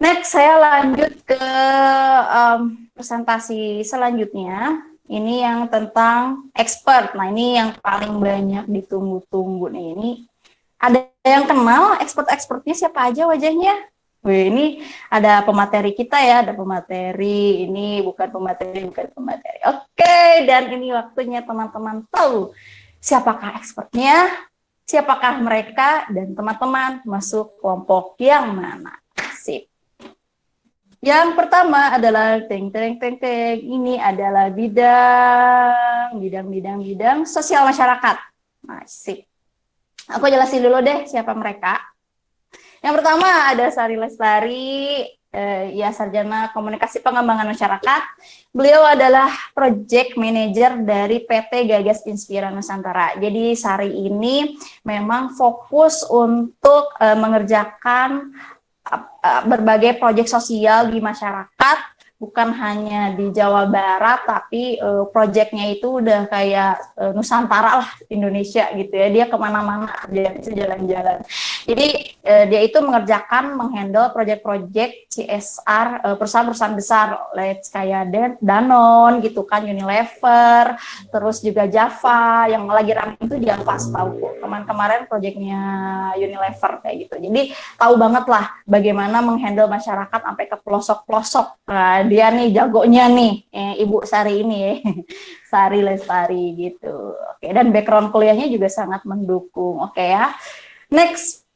Next, saya lanjut ke presentasi selanjutnya. Ini yang tentang expert. Nah, ini yang paling banyak ditunggu-tunggu nih. Ini ada yang kenal expert-expertnya siapa aja wajahnya? Wih, ini ada pemateri kita ya, ada pemateri. Ini bukan pemateri, bukan pemateri. Oke, dan ini waktunya teman-teman tahu siapakah expertnya, siapakah mereka, dan teman-teman masuk kelompok yang mana. Sip. Yang pertama adalah ini adalah bidang sosial masyarakat. Masih. Aku jelasin dulu deh siapa mereka. Yang pertama ada Sari Lestari, ya sarjana komunikasi pengembangan masyarakat. Beliau adalah project manager dari PT Gagas Inspira Nusantara. Jadi Sari ini memang fokus untuk mengerjakan berbagai proyek sosial di masyarakat, bukan hanya di Jawa Barat, tapi proyeknya itu udah kayak Nusantara lah, Indonesia gitu ya. Dia kemana-mana, dia bisa jalan-jalan. Jadi dia itu menghandle proyek-proyek CSR perusahaan-perusahaan besar, let's kayak Danone gitu kan, Unilever, terus juga Java, yang lagi ramai itu jangan pas tahu kemarin proyeknya Unilever kayak gitu. Jadi tahu banget lah bagaimana menghandle masyarakat sampai ke pelosok-pelosok. Nah, dia nih jagonya nih, Ibu Sari ini ya. Sari Lestari gitu. Oke, dan background kuliahnya juga sangat mendukung. Oke ya. Next.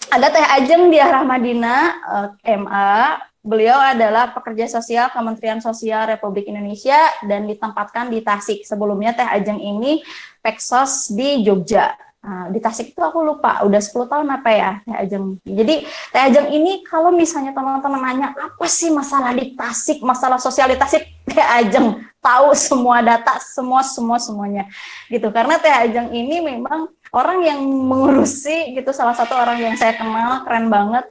Ada Teh Ajeng Diah Rahmadina, MA. Beliau adalah pekerja sosial Kementerian Sosial Republik Indonesia dan ditempatkan di Tasik. Sebelumnya Teh Ajeng ini Peksos di Jogja. Nah, di Tasik itu aku lupa, udah 10 tahun apa ya Teh Ajeng. Jadi Teh Ajeng ini kalau misalnya teman-teman nanya, apa sih masalah di Tasik, masalah sosial di Tasik, Teh Ajeng tahu semua data, semuanya. Gitu, karena Teh Ajeng ini memang orang yang mengurusi gitu, salah satu orang yang saya kenal, keren banget,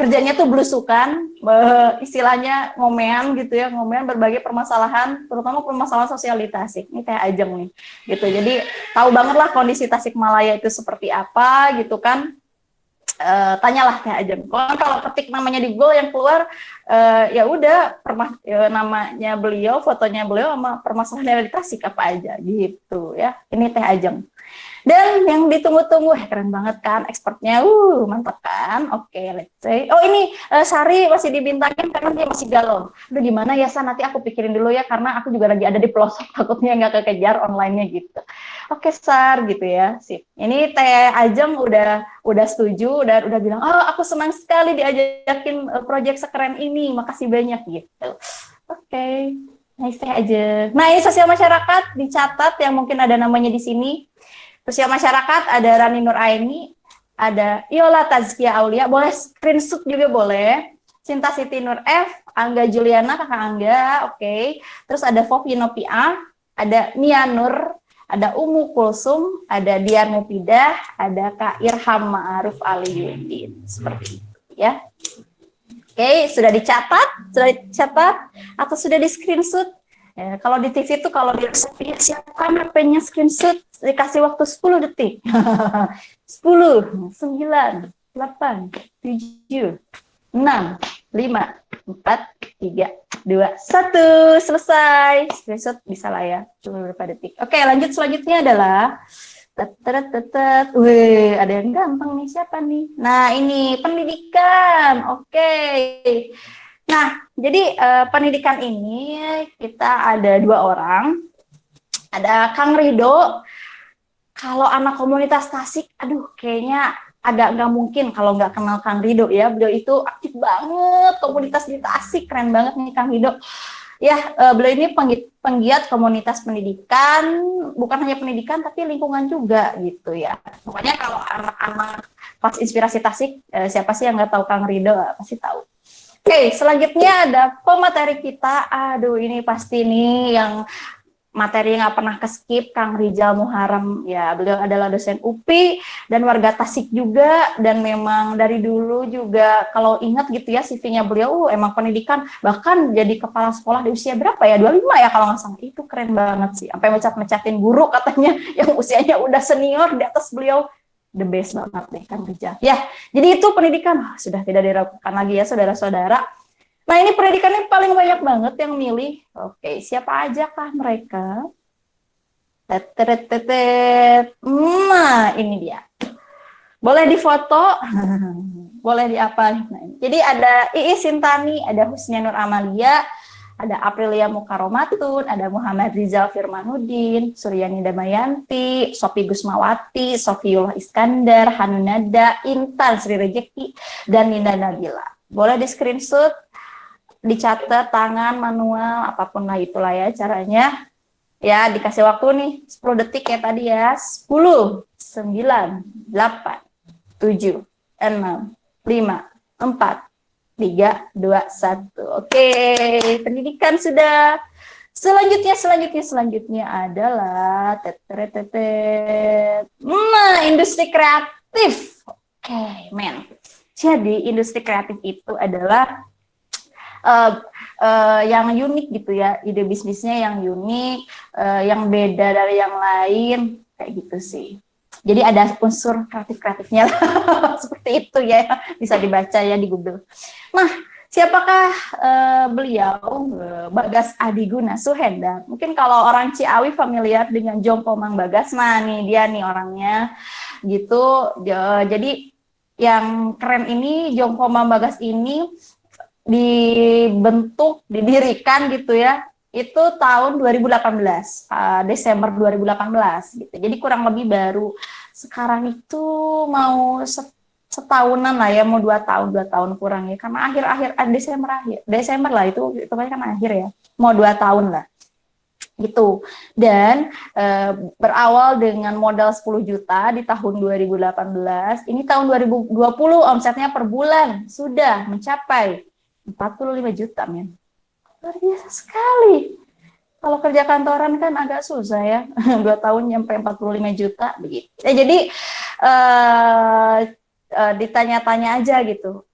kerjanya tuh belusukan, istilahnya ngomean gitu ya, ngomean berbagai permasalahan, terutama permasalahan sosial di Tasik. Ini Teh Ajeng nih, gitu. Jadi tahu banget lah kondisi Tasikmalaya itu seperti apa gitu kan. Tanyalah Teh Ajeng. Kalau ketik namanya di Google yang keluar, ya udah namanya beliau, fotonya beliau sama permasalahan di Tasik apa aja gitu ya. Ini Teh Ajeng. Dan yang ditunggu-tunggu, keren banget kan expertnya, mantap kan. Oke, let's say. Oh ini Sari masih dibintangin karena dia masih galau. Aduh gimana ya Sa, nanti aku pikirin dulu ya, karena aku juga lagi ada di pelosok, takutnya nggak kekejar online-nya gitu. Oke Sar, gitu ya, sip. Ini Teh Ajeng udah setuju, udah bilang, oh aku senang sekali diajakin proyek sekeren ini, makasih banyak gitu. Oke. Nice Teh Ajeng. Nah ini sosial masyarakat dicatat yang mungkin ada namanya di sini. Sosial masyarakat ada Rani Nur Aini, ada Yola Tazkia Aulia, boleh screenshot juga boleh. Cinta Siti Nur F, Angga Juliana, kakak Angga, oke. Terus ada Fofi Nopia, ada Nia Nur, ada Umu Kulsum, ada Dian Mufidah, ada Kak Irham Ma'aruf Aliyuddin, seperti itu ya. Oke, sudah dicatat atau sudah di screenshot? Ya, kalau di TV itu kalau di resepnya siapkan HP-nya screenshot, dikasih waktu 10 detik. 10, 9, 8, 7, 6, 5, 4, 3, 2, 1, selesai. Screenshot bisa lah ya, cuma beberapa detik. Oke, lanjut selanjutnya adalah wih, ada yang gampang nih, siapa nih? Nah, ini pendidikan. Oke. Nah, jadi pendidikan ini kita ada 2 orang. Ada Kang Rido. Kalau anak komunitas Tasik, aduh kayaknya agak nggak mungkin kalau nggak kenal Kang Rido ya. Beliau itu aktif banget komunitas di Tasik, keren banget nih Kang Rido. Ya, beliau ini penggiat komunitas pendidikan, bukan hanya pendidikan tapi lingkungan juga gitu ya. Pokoknya kalau anak-anak pas Inspirasi Tasik, siapa sih yang nggak tahu Kang Rido, pasti tahu. Oke, selanjutnya ada pemateri kita. Aduh, ini pasti nih yang materi yang nggak pernah ke-skip, Kang Rizal Muharrem. Ya, beliau adalah dosen UPI dan warga Tasik juga. Dan memang dari dulu juga, kalau ingat gitu ya, CV-nya beliau, emang pendidikan. Bahkan jadi kepala sekolah di usia berapa ya? 25 ya kalau nggak salah. Itu keren banget sih. Sampai mecat-mecatin guru katanya yang usianya udah senior di atas beliau. the best banget deh kan Rijal. Ya, jadi itu pendidikan sudah tidak diragukan lagi ya saudara-saudara. Nah ini pendidikannya paling banyak banget yang milih. Oke, siapa aja kah mereka? Nah ini dia. Boleh difoto, boleh diapa. Nah, jadi ada Iis Sintani, ada Husnia Nur Amalia, ada Aprilia Mukaromatun, ada Muhammad Rizal Firmanuddin, Suryani Damayanti, Sofi Gusmawati, Sofiullah Iskandar, Hanunada, Intan Sri Rejeki, dan Ninda Nabila. Boleh di screenshot, dicatat tangan, manual, apapun lah itulah ya caranya. Ya, dikasih waktu nih 10 detik ya tadi ya. 10, 9, 8, 7, 6, 5, 4, 3, 2, 1. Oke, pendidikan sudah. Selanjutnya adalah industri kreatif. Oke, men. Jadi industri kreatif itu adalah yang unik gitu ya, ide bisnisnya yang unik, yang beda dari yang lain, kayak gitu sih. Jadi ada unsur kreatifnya seperti itu ya, bisa dibaca ya di Google. Nah, siapakah beliau? Bagas Adiguna Suhendar. Mungkin kalau orang Ciawi familiar dengan Jompo Mang Bagas, nah nih dia nih orangnya gitu. Jadi yang keren ini Jompo Mang Bagas ini didirikan gitu ya, itu tahun 2018, Desember 2018 gitu. Jadi kurang lebih baru sekarang itu mau setahunan lah ya, mau 2 tahun kurang ya, karena akhir Desember lah itu kan akhir ya, mau 2 tahun lah gitu. Dan berawal dengan modal 10 juta di tahun 2018, ini tahun 2020 omsetnya per bulan sudah mencapai 45 juta, men. Luar biasa sekali. Kalau kerja kantoran kan agak susah ya. 2 tahun nyampe 45 juta begitu. Jadi ditanya-tanya aja gitu.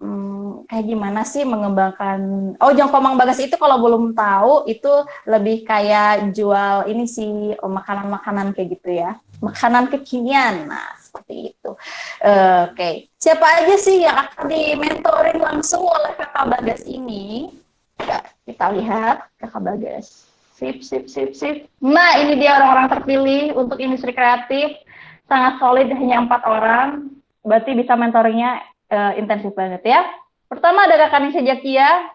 Kayak gimana sih mengembangkan Jongko Mang Bagas itu, kalau belum tahu itu lebih kayak jual ini sih, makanan-makanan kayak gitu ya. Makanan kekinian. Nah, seperti itu. Oke. Siapa aja sih yang akan dimentorin langsung oleh Kakak Bagas ini? Ya, kita lihat Kakak Bagas. Sip. Nah, ini dia orang-orang terpilih untuk industri kreatif. Sangat solid, hanya 4 orang. Berarti bisa mentoringnya intensif banget ya. Pertama ada Kakak Nisa Jakia.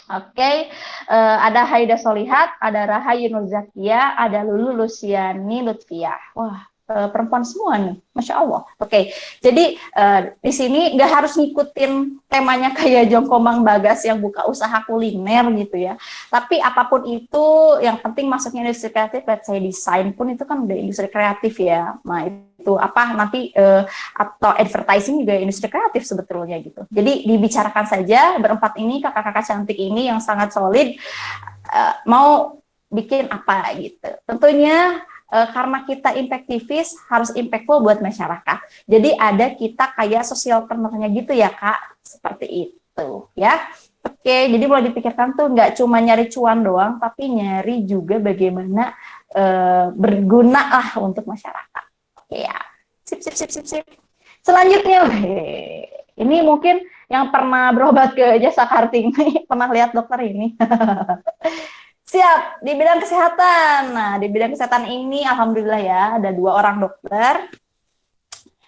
Oke, ada Haida Solihat, ada Rahayu Nur Zakia, ada Lulu Luciani Lutfiah. Wah, perempuan semua nih, Masya Allah. Oke, jadi di sini nggak harus ngikutin temanya kayak Jongko Mang Bagas yang buka usaha kuliner gitu ya. Tapi apapun itu, yang penting masuknya industri kreatif, let's say desain pun itu kan udah industri kreatif ya. Nah, itu apa nanti atau advertising juga industri kreatif sebetulnya gitu. Jadi dibicarakan saja berempat ini, kakak-kakak cantik ini yang sangat solid, mau bikin apa gitu. Tentunya karena kita impactivis harus impactful buat masyarakat. Jadi ada kita kayak social partnernya gitu ya Kak, seperti itu ya. Oke, jadi boleh dipikirkan tuh nggak cuma nyari cuan doang, tapi nyari juga bagaimana berguna lah untuk masyarakat. Ya, sip. Selanjutnya, ini mungkin yang pernah berobat ke Jasa Kartini, pernah lihat dokter ini. Siap, di bidang kesehatan. Nah, di bidang kesehatan ini, alhamdulillah ya, ada 2 orang dokter.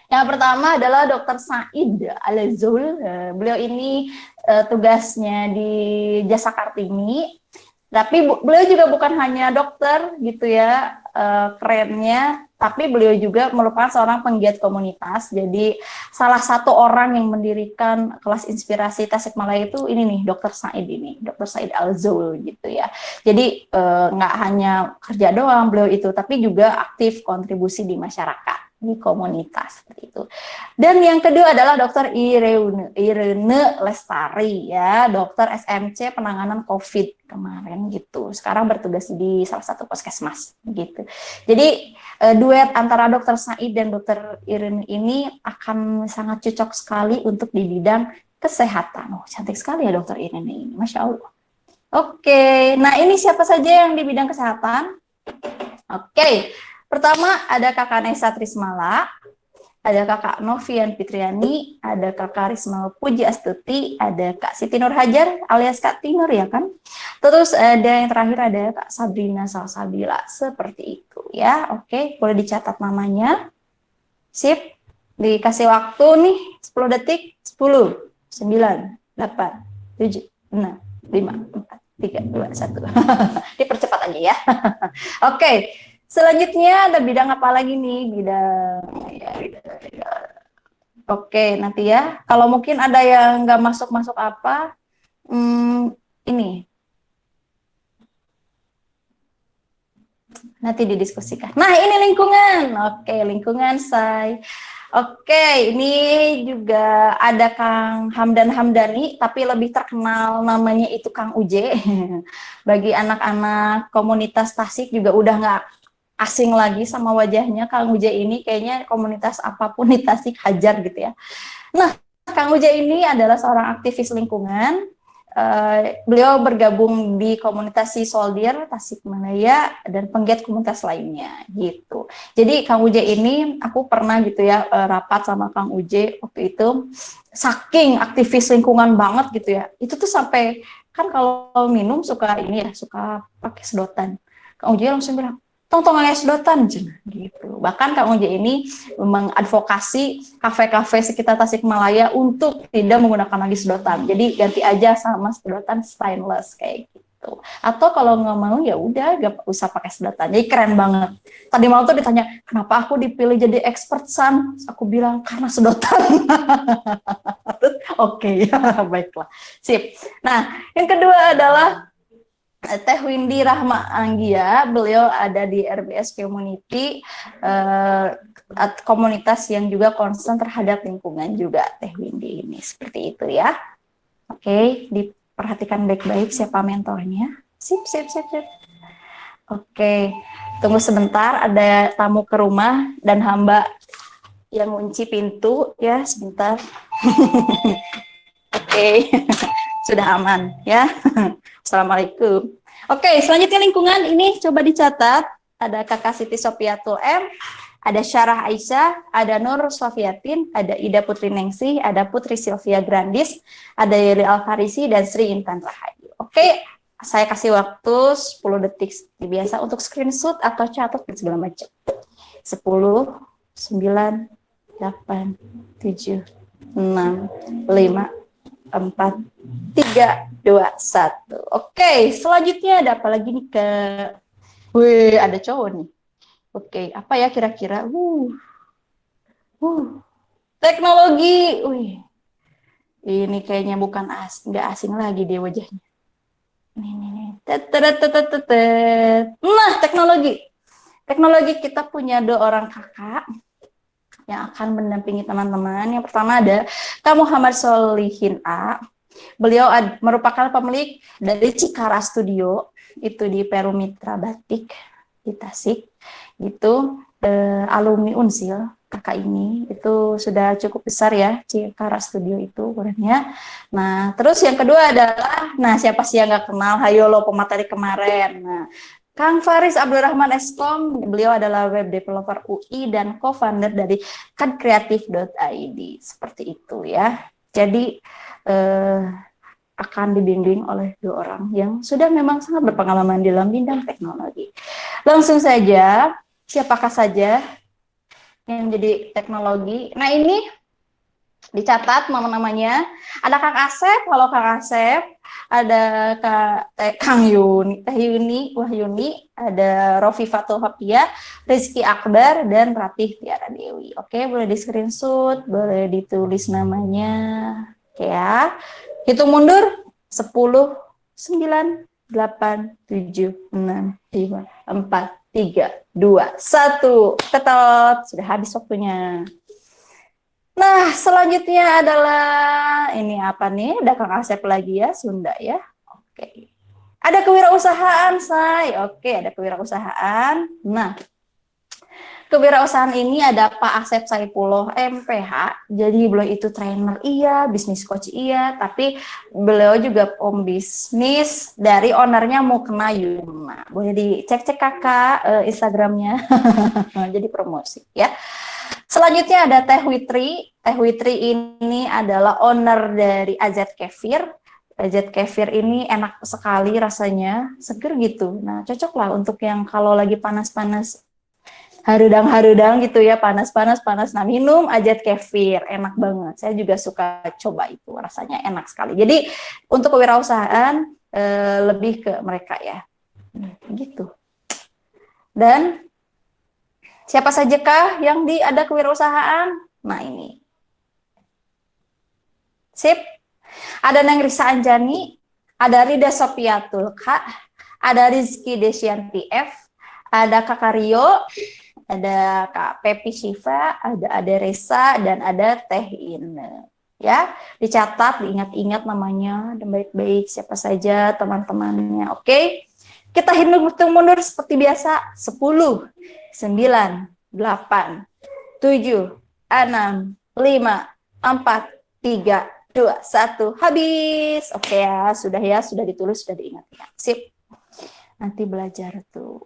Yang pertama adalah Dr. Said Al-Zul. Beliau ini tugasnya di Jasa Kartini. Tapi beliau juga bukan hanya dokter gitu ya, kerennya, tapi beliau juga merupakan seorang penggiat komunitas. Jadi salah satu orang yang mendirikan kelas inspirasi Tasikmalaya itu ini nih, Dr. Said ini, Dr. Said Al-Zul gitu ya. Jadi nggak hanya kerja doang beliau itu, tapi juga aktif kontribusi di masyarakat, di komunitas seperti itu. Dan yang kedua adalah Dr. Irene Lestari ya, dokter SMC penanganan COVID kemarin gitu. Sekarang bertugas di salah satu puskesmas gitu. Jadi duet antara Dr. Said dan Dr. Irene ini akan sangat cocok sekali untuk di bidang kesehatan. Oh, cantik sekali ya Dr. Irene ini, Masya Allah. Oke, nah ini siapa saja yang di bidang kesehatan? Oke. Pertama ada Kakak Nesa Trismala, ada Kakak Novian Fitriani, ada Kakak Risma Puji Astuti, ada Kak Siti Nur Hajar alias Kak Tinur ya kan. Terus ada yang terakhir ada Kak Sabrina Salsabila, seperti itu ya. Oke, boleh dicatat namanya. Sip, dikasih waktu nih 10 detik, 10, 9, 8, 7, 6, 5, 4, 3, 2, 1. Dipercepat aja ya. Oke, selanjutnya ada bidang apa lagi nih? Oke, nanti ya. Kalau mungkin ada yang nggak masuk-masuk apa, ini nanti didiskusikan. Nah, ini lingkungan. Oke, lingkungan say. Oke, ini juga ada Kang Hamdan Hamdani, tapi lebih terkenal namanya itu Kang Uje. Bagi anak-anak komunitas Tasik juga udah nggak asing lagi sama wajahnya. Kang Uje ini kayaknya komunitas apapun di Tasik hajar gitu ya. Nah, Kang Uje ini adalah seorang aktivis lingkungan. Beliau bergabung di komunitas Soldier Tasikmalaya dan penggiat komunitas lainnya gitu. Jadi Kang Uje ini aku pernah gitu ya rapat sama Kang Uje waktu itu, saking aktivis lingkungan banget gitu ya. Itu tuh sampai kan kalau minum suka ini ya, suka pakai sedotan. Kang Uje langsung bilang, tong sedotan gitu. Bahkan Kang Uje ini mengadvokasi kafe-kafe sekitar Tasikmalaya untuk tidak menggunakan lagi sedotan. Jadi ganti aja sama sedotan stainless kayak gitu. Atau kalau nggak mau ya udah nggak usah pakai sedotan. Jadi keren banget. Tadi malam tuh ditanya, kenapa aku dipilih jadi expert San? Aku bilang karena sedotan. Oke, ya baiklah. Sip. Nah, yang kedua adalah Teh Windy Rahma Anggia, beliau ada di RBS Community, komunitas yang juga concern terhadap lingkungan juga Teh Windy ini, seperti itu ya. Oke, diperhatikan baik-baik siapa mentornya. Sip. Oke, tunggu sebentar, ada tamu ke rumah dan hamba yang ngunci pintu ya, sebentar. Oke, sudah aman ya. Assalamualaikum. Oke, selanjutnya lingkungan ini coba dicatat. Ada Kakak Siti Sofiatul M, ada Syarah Aisyah, ada Nur Sofiatin, ada Ida Putri Nengsi, ada Putri Sylvia Grandis, ada Yeri Alfarisi, dan Sri Intan Rahayu. Oke, saya kasih waktu 10 detik biasa untuk screenshot atau catat dan segala macam. 10, 9, 8, 7, 6, 5, 4, 3, 2, 1. Oke, selanjutnya ada apa lagi nih Wih, ada cowok nih. Oke, apa ya kira-kira? Teknologi. Wih, ini kayaknya bukan nggak asing lagi dia wajahnya. Nih. Nah, teknologi. Teknologi kita punya 2 orang kakak yang akan mendampingi teman-teman. Yang pertama ada Kak Muhammad Solihin A. Beliau merupakan pemilik dari Cikara Studio, itu di Peru Mitra Batik di Tasik. Gitu, alumni Unsil. Kakak ini itu sudah cukup besar ya, Cikara Studio itu ukurannya. Nah, terus yang kedua adalah, nah siapa sih yang nggak kenal Hayolo pemateri kemarin. Nah, Kang Faris Abdurrahman Eskom, beliau adalah web developer UI dan co-founder dari kadkreatif.id, seperti itu ya. Jadi akan dibimbing oleh 2 orang yang sudah memang sangat berpengalaman dalam bidang teknologi. Langsung saja, siapakah saja yang menjadi teknologi? Nah ini dicatat nama-namanya. Ada Kang Asep, halo Kang Asep. Ada Kang Yuni, Teh Yuni, Wahyuni, ada Rofifatul Hapia, Rizky Akbar, dan Ratih Tiara Dewi. Oke, boleh di screenshot, boleh ditulis namanya. Oke ya. Hitung mundur, 10, 9, 8, 7, 6, 5, 4, 3, 2, 1. Tetot, sudah habis waktunya. Nah, selanjutnya adalah ini apa nih? Ada Kang Asep lagi ya, Sunda ya. Oke. Ada kewirausahaan, Say. Oke, ada kewirausahaan. Nah, kewirausahaan ini ada Pak Asep Saipullah MPH. Jadi beliau itu trainer iya, bisnis coach iya, tapi beliau juga bisnis dari ownernya Mukena Yuma. Boleh dicek-cek Kakak Instagramnya. Jadi promosi ya. Selanjutnya ada Teh Witri. Teh Witri ini adalah owner dari AZ Kefir. AZ Kefir ini enak sekali rasanya, seger gitu. Nah, cocok lah untuk yang kalau lagi panas-panas, harudang-harudang gitu ya, panas-panas panas. Nah, minum AZ Kefir, enak banget. Saya juga suka coba itu, rasanya enak sekali. Jadi untuk kewirausahaan lebih ke mereka ya, gitu. Dan siapa sajakah yang ada kewirausahaan? Nah ini, sip. Ada Neng Risa Anjani, ada Rida Sopiatul Kak, ada Rizky Desyanti F, ada Kakak Rio, ada Kak Pepi Shiva, ada Resa, dan ada Teh Ine. Ya, dicatat, diingat-ingat namanya, dan baik-baik siapa saja teman-temannya. Oke, kita hitung mundur seperti biasa. 10, 9, 8, 7, 6, 5, 4, 3, 2, 1, habis. Oke ya, sudah ditulis, sudah diingat-ingat. Sip. Nanti belajar tuh.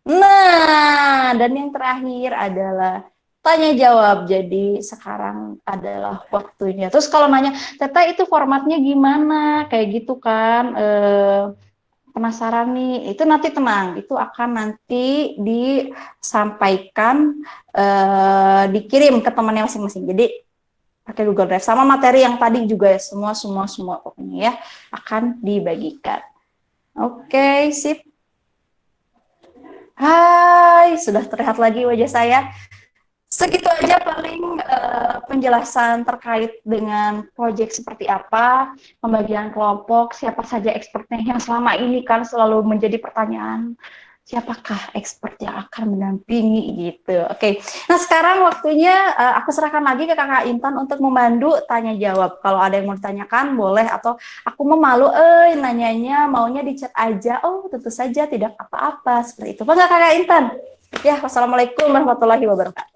Nah, dan yang terakhir adalah tanya jawab. Jadi sekarang adalah waktunya. Terus kalau nanya, Teta itu formatnya gimana? Kayak gitu kan. Penasaran nih, itu nanti tenang, itu akan nanti disampaikan, dikirim ke temannya masing-masing. Jadi pakai Google Drive sama materi yang tadi juga ya, semua pokoknya ya akan dibagikan. Oke, sip. Hai, sudah terlihat lagi wajah saya. Segitu aja paling penjelasan terkait dengan proyek seperti apa, pembagian kelompok, siapa saja expertnya yang selama ini kan selalu menjadi pertanyaan, siapakah expert yang akan mendampingi gitu. Oke, nah sekarang waktunya aku serahkan lagi ke Kakak Intan untuk memandu tanya jawab. Kalau ada yang mau ditanyakan boleh, atau aku mau malu, nanyanya maunya di chat aja. Oh tentu saja tidak apa-apa seperti itu. Bangga Kakak Intan. Ya, wassalamualaikum warahmatullahi wabarakatuh.